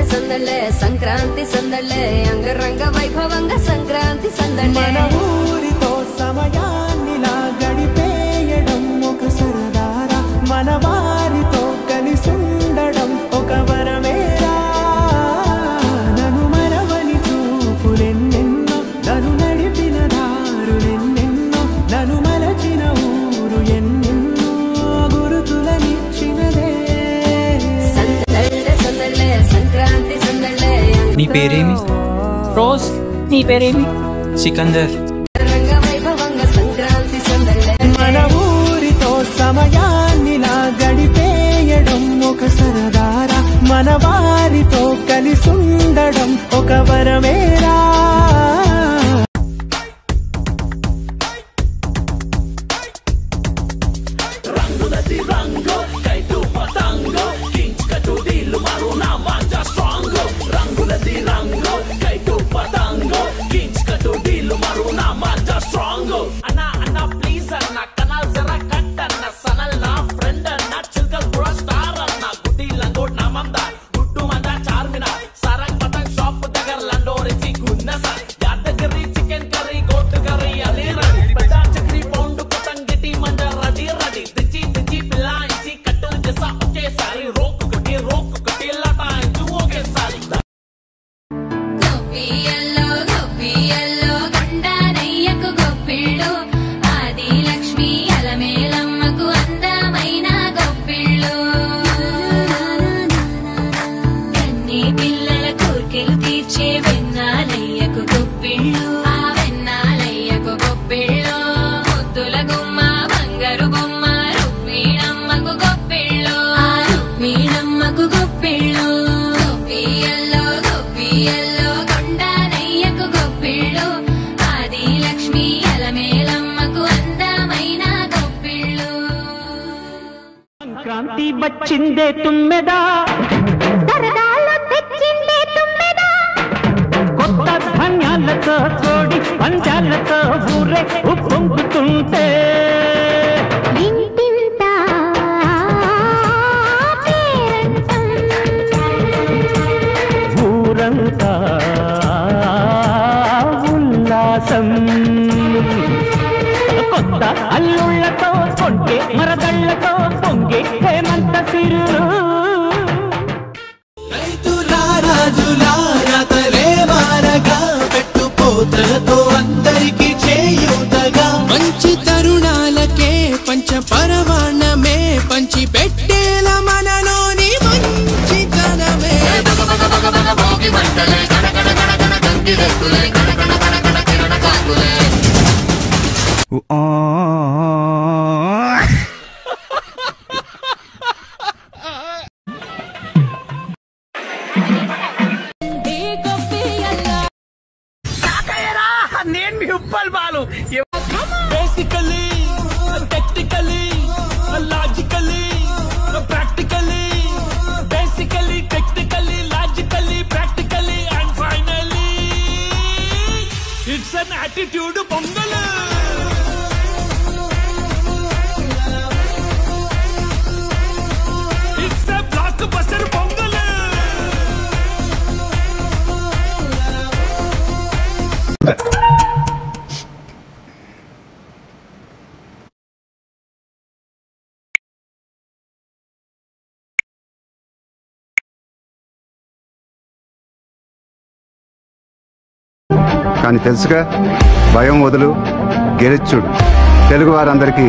సందళ్ళే సంక్రాంతి సందళ్ళే అంగరంగ వైభవంగా సంక్రాంతి సందళ్ళే మన ఊరితో సమయాన్నిలా గడిపేయడం ఒక సరదారా మన వారితో కలిసి ఉండడం ఒక వరమేరా నన్ను మరవని చూపులెన్నెన్నో నన్ను నడిపిన దారులెన్నెన్నో నన్ను మలచిన ఊరు ఎన్నెన్నో గురుతులనిచ్చినదే సందళ్ళే సందళ్ళే సంక్రాంతి సందళ్ళే నీ పేరేమి? రోజ్. నీ పేరేమి? సికందర్. రంగ వైభవంగా సంక్రాంతి సందళ్ళే మన ఊరితో సమయాన్నిలా గడిపేయడం ఒక సరదారా మన వారితో కలిసి ఉండడం ఒక వరమేరా సంక్రాంతి వచ్చిందే తుమ్మెదా సరదాలు తెచ్చిందే తుమ్మెదా కొత్త ధాన్యాలతో కోడి పంచాలతో ఊరే ఉప్పొంగుతుంటే ఇంటింత పేరంటం ఊరంతా ఉల్లాసం కొత్త అల్లుళ్ళతో కొంటే మరదళ్ళతో పొంగే హేమంత సిరులు రైతులారాజులారా తలే వారగా పెట్టుపోతలతో అందరికీ చేయూతగా మంచి తరుణాలకే పంచ పరమాణమే పంచి పెట్టేల మనలోని మంచితనమే నేను మీ Uppal Balu basically technically logically practically basically technically logically practically and finally it's an attitude Pongal it's a blockbuster Pongal కానీ తెలుసుగా భయం వదులు గెలిచుడు తెలుగు వారందరికీ